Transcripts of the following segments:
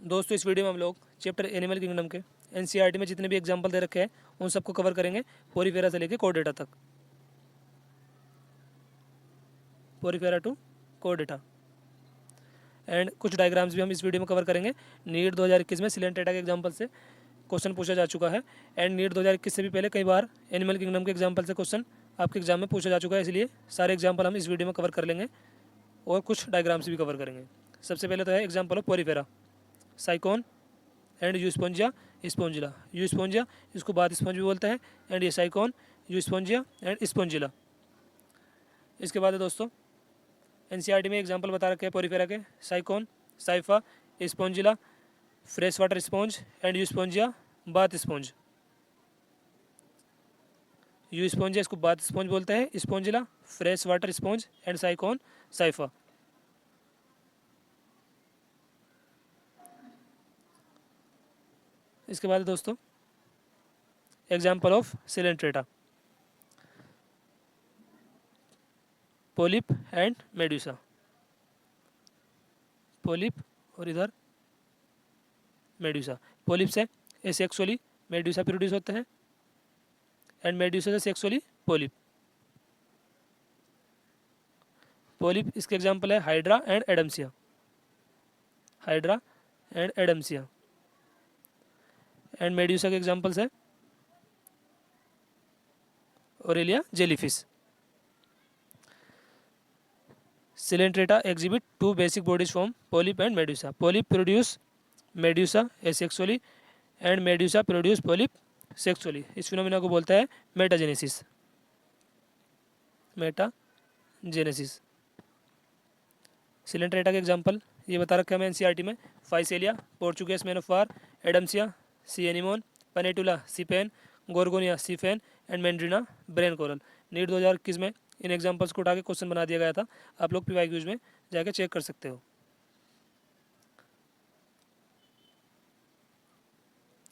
दोस्तों इस वीडियो में हम लोग चैप्टर एनिमल किंगडम के एनसीईआरटी में जितने भी एग्जाम्पल दे रखे हैं उन सबको कवर करेंगे, पोरीफेरा से लेके कोर्डेटा तक, पोरीफेरा टू कोर्डेटा। एंड कुछ डायग्राम्स भी हम इस वीडियो में कवर करेंगे। नीट 2021 में सिलेंट्रेटा के एग्जाम्पल से क्वेश्चन पूछा जा चुका है। एंड नीट 2021 से भी पहले कई बार एनिमल किंगडम के एग्जाम्पल से क्वेश्चन आपके एग्जाम में पूछा जा चुका है, इसलिए सारे एग्जाम्पल हम इस वीडियो में कवर कर लेंगे और कुछ डायग्राम्स भी कवर करेंगे। सबसे पहले तो है example of Porifera, Sycon and Euspongia Spongilla. Euspongia इसको बात स्पंज भी बोलते हैं, एंड ये साइकोन, यूस्पोंजिया एंड स्पोंजिला। इसके बाद है दोस्तों एनसीईआरटी में एग्जाम्पल बता रखे हैं पोरीफेरा के, Sycon, Scypha, Spongilla, fresh water sponge and Euspongia bath sponge. Euspongia इसको बाथ स्पॉन्ज बोलते हैं, Spongilla fresh water sponge and Sycon Scypha. इसके बाद दोस्तों example of Coelenterata, polyp and medusa. Polyp और इधर मेड्यूसा। पोलिप से एसेक्सुअली मेड्यूसा प्रोड्यूस होते हैं एंड मेड्यूसा से सेक्सुअली पोलिप। पोलिप इसके एग्जाम्पल है Hydra and Adamsia, Hydra and Adamsia. And medusa के एग्जाम्पल्स है Aurelia jellyfish. Coelenterata exhibit two basic bodies form polyp and medusa. Polyp produce medusa asexually and medusa produce polyp sexually. इस phenomena को बोलता है metagenesis, metagenesis. Coelenterata के example ये बता रखा है हमें एनसीईआरटी में, Physalia Portuguese man of war, Adamsia sea anemone, Pennatula sea pen, Gorgonia sea fan and Meandrina brain coral. NEET 2021 में इन एग्जाम्पल्स को उठा के क्वेश्चन बना दिया गया था, आप लोग पीवाईक्यूज में जाकर चेक कर सकते हो।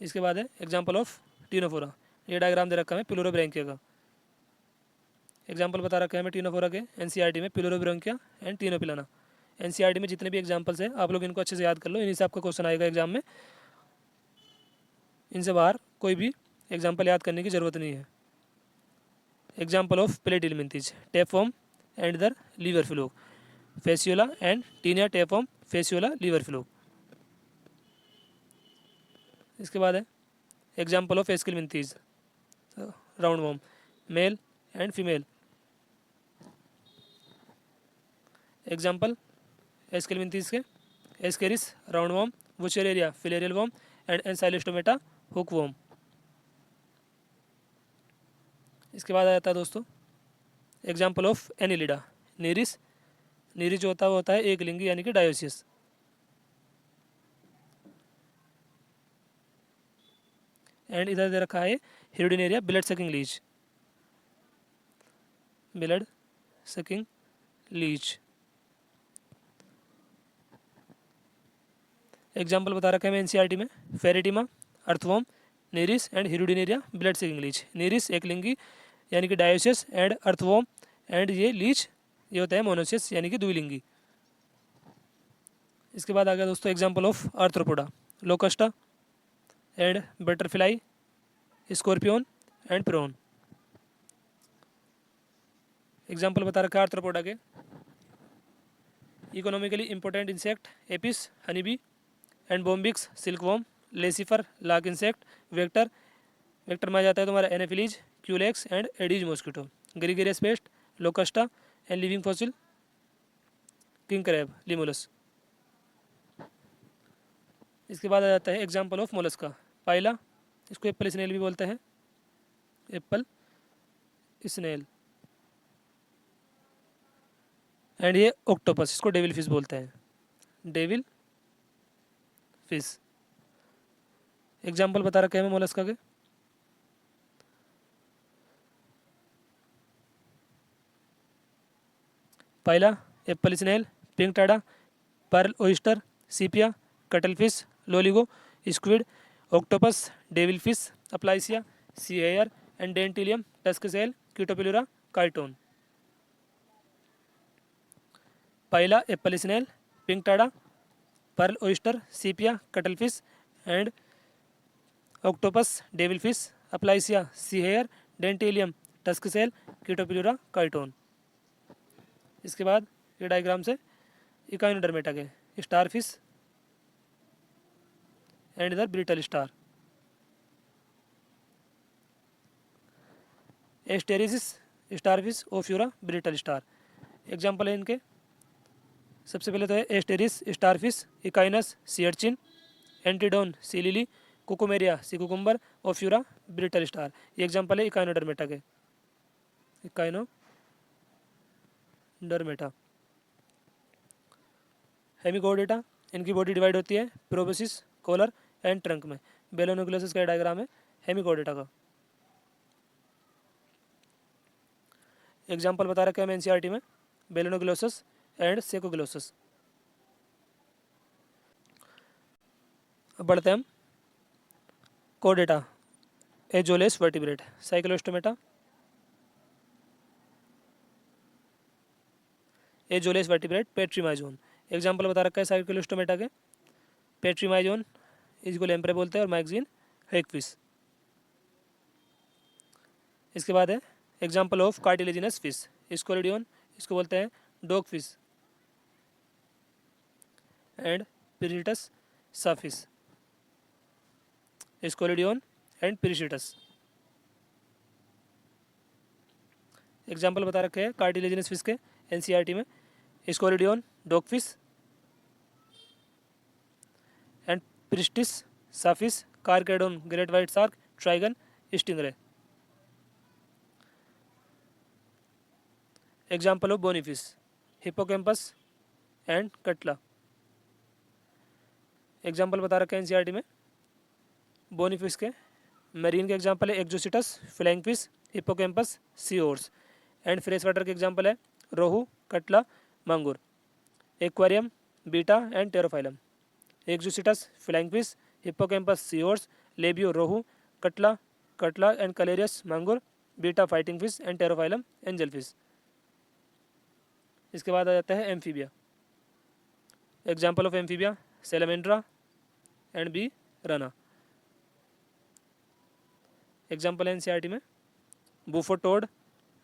इसके बाद है एग्जाम्पल ऑफ टीनोफोरा। ये डायग्राम दे रखा है पिलोरोब्रैंकिया का। एग्जाम्पल बता रखा है हमें टीनोफोरा के एनसीईआरटी में, पिलोरोब्रैंकिया एंड टीनोपिलाना। एनसीईआरटी में जितने भी एग्जाम्पल्स हैं आप लोग इनको अच्छे से याद कर लो, इन्हीं से आपका क्वेश्चन आएगा एग्जाम में। इनसे बाहर कोई भी एग्जाम्पल याद करने की जरूरत नहीं है। Example of Platyhelminthes, tapeworm and दर liver fluke, Fasciola and Taenia tapeworm Fasciola liver fluke. इसके बाद है example of Aschelminthes, round worm, male and female. Example Aschelminthes के, Ascaris round worm, Wuchereria filarial worm and Ancylostoma hook worm. इसके बाद आ जाता है दोस्तों example of Annelida, Nereis, Nereis जो होता है एक लिंगी यानी कि डायोसियस। एंड इधर दे रखा है Hirudinaria blood sucking leech, blood sucking leech. Example बता रखा है एनसीईआरटी में, Pheretima earthworm, Nereis and Hirudinaria blood sucking leech. Nereis एक लिंगी यानी कि डायोसियस एंड अर्थवॉर्म, एंड ये लीच ये होता है मोनोसियस यानी कि द्विलिंगी। इसके बाद आ गया दोस्तों example of Arthropoda, Locusta and butterfly, scorpion and prawn. Example बता रखा है आर्थ्रोपोडा के, economically important insect Apis honeybee and Bombyx silkworm, Laccifer lac insect, vector, vector में आ जाता है तुम्हारा Anopheles, Culex and Aedes mosquito, gregarious pest, Locusta and living fossil, king crab, Limulus. इसके बाद आ जाता है एग्जाम्पल ऑफ मोलस्का, पाइला, इसको एप्पल स्नेल भी बोलते हैं, एप्पल स्नेल। एंड ये ऑक्टोपस, इसको डेविल फिश बोलते हैं, डेविल फिश। एग्जाम्पल बता रखे हैं मोलस्का के, Pila, apple snail, Pinctada, pearl oyster, Sepia, cuttle fish, Loligo, squid, octopus, devil fish, Aplysia, sea hare and Dentalium, tusk shell, Chaetopleura, chiton. Pila, apple snail, Pinctada, pearl oyster, Sepia, cuttlefish and octopus, devilfish, Aplysia, sea hare, Dentalium, tusk shell, Chaetopleura, chiton. इसके बाद ये diagram से Echinodermata के starfish and इधर brittle star. Asterias starfish, Ophiura, brittle star. Example है इनके, सबसे पहले तो है Asterias starfish, Echinus sea urchin, Antedon sea lily, Cucumaria sea cucumber, Ophiura brittle star. ये एग्जाम्पल है इकाइनोडर्मेटा के। इकाइनोडर्मेटा। हेमिकोडेटा, इनकी बॉडी डिवाइड होती है प्रोबेसिस, कॉलर एंड ट्रंक में। बेलोनुक्लोसिस का डायग्राम है हेमिकोडेटा का। एग्जाम्पल बता रखे हैं एनसीईआरटी में, बेलोनोग्लोसस एंड सेकोग्लोसस। अब बढ़ते हैं हम कोडेटा, एजोलेस वर्टिब्रेट, साइक्लोस्टोमेटा, एजोलेस वर्टिब्रेट, पेट्रीमाइजोन। एग्जाम्पल बता रखा है साइक्लोस्टोमेटा के, पेट्रीमाइजोन इसको लेम्प्रे बोलते हैं और मैगजीन हेगफिश। इसके बाद है example of cartilaginous fish, Scoliodon इसको बोलते हैं dog fish and Pristis sawfish, Scoliodon and Pristis. Example बता रखे हैं कार्टिलेजिनस फिश के एनसीईआरटी में, Scoliodon dog fish and Pristis sawfish, Carcharodon great white shark, Trygon stingray. Example of bony fish, Hippocampus and Catla. Example बता रखे हैं NCERT में bony fish के। मरीन के एग्जाम्पल है Exocoetus, flying fish, Hippocampus, sea horse. And fresh water के example है rohu, Catla, mangur. Aquarium, Betta and Pterophyllum. Exocoetus, flying fish, Hippocampus, sea horse, Labeo, rohu, Catla, Catla and Clarias, mangur, Betta fighting fish and Pterophyllum, angel fish. इसके बाद आ जाता है Amphibia. Example of Amphibia, Salamandra and बी Rana. Example है NCERT में Bufo toad,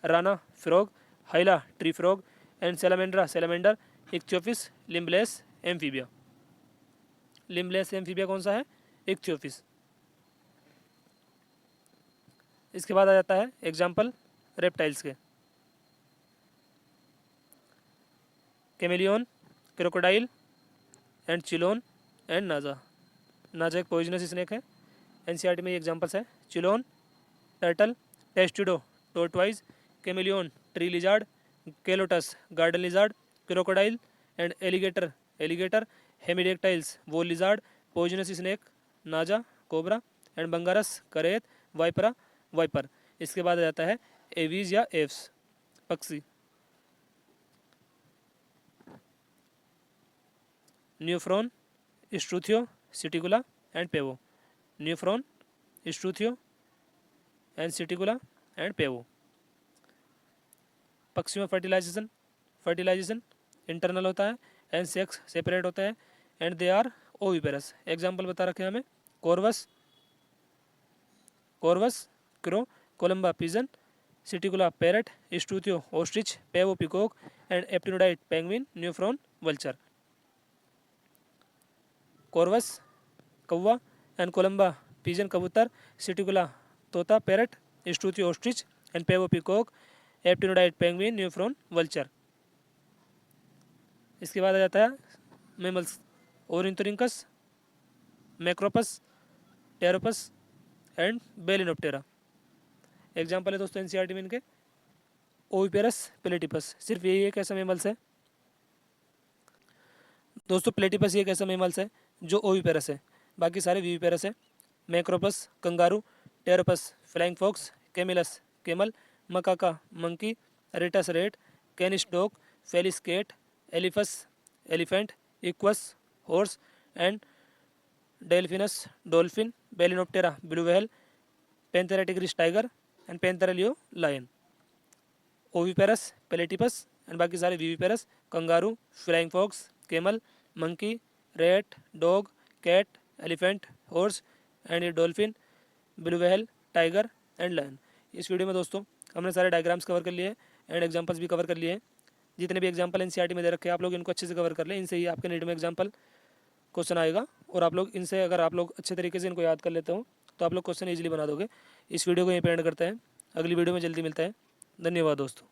Rana frog, Hyla tree frog and Salamandra salamander, Ichthyophis, limbless amphibia. Limbless amphibia कौन सा है? इक्थियोफिस। इसके बाद आ जाता है एग्जाम्पल रेप्टाइल्स के, कैमेलियन, क्रोकोडाइल एंड चिलोन एंड नाजा। नाजा एक पॉइजनस स्नेक है। एनसीईआरटी में ये एग्जाम्पल्स है Chelone, turtle, Testudo, tortoise, chameleon, tree lizard, Calotes, garden lizard, crocodile and alligator, alligator, Hemidactylus, wall lizard, poisonous snake, Naja, cobra and Bungarus, krait, Vipera, wiper. इसके बाद आ जाता है एवीज या एव्स, पक्षी। Neophron, Struthio, Psittacula and Pavo. Neophron, Struthio and Psittacula and Pavo. पक्षियों में fertilisation internal होता है एंड सेक्स सेपरेट होता है and they are oviparous. Example बता रखे हैं हमें Corvus, crow, Columba pigeon, Psittacula parrot, Struthio ostrich, Pavo peacock and Aptenodytes penguin, Neophron vulture. Corvus कौवा एंड कोलंबा पिजन कबूतर, सिटिकुला तोता parrot, Struthio ostrich and Pavo peacock, Aptenodytes penguin, Neophron vulture. इसके बाद आ जाता है mammals, Ornithorhynchus, Macropus, Pteropus and Balaenoptera. Example है दोस्तों एनसीईआरटी में इनके ओविपेरस, प्लेटिपस। सिर्फ यही एक ऐसा मेमल्स है दोस्तों, प्लेटिपस ये एक ऐसा मेमल्स है जो ओविपेरस है, बाकी सारे वीविपेरस है। Macropus kangaroo, Pteropus flying fox, Camelus camel, Macaca monkey, Rattus rat, Canis dog, Felis cat, Elephas elephant, Equus horse and Delphinus dolphin, Balaenoptera blue whale, Panthera tigris tiger and Panthera leo lion. Oviparous platypus and बाकी सारे viviparous, kangaroo, flying fox, camel, monkey, rat, dog, cat, elephant, horse and ये dolphin, blue whale, tiger and lion. इस video में दोस्तों हमने सारे diagrams cover कर लिए एंड एग्जांपल्स भी कवर कर लिए हैं। जितने भी एग्जांपल एनसीईआरटी में दे रखे हैं आप लोग इनको अच्छे से कवर कर लें, इनसे ही आपके नीट में एग्जांपल क्वेश्चन आएगा और आप लोग इनसे अगर आप लोग अच्छे तरीके से इनको याद कर लेते हो तो आप लोग क्वेश्चन ईजिली बना दोगे। इस वीडियो को यहीं पे एंड करते हैं, अगली वीडियो में जल्दी मिलता है। धन्यवाद दोस्तों।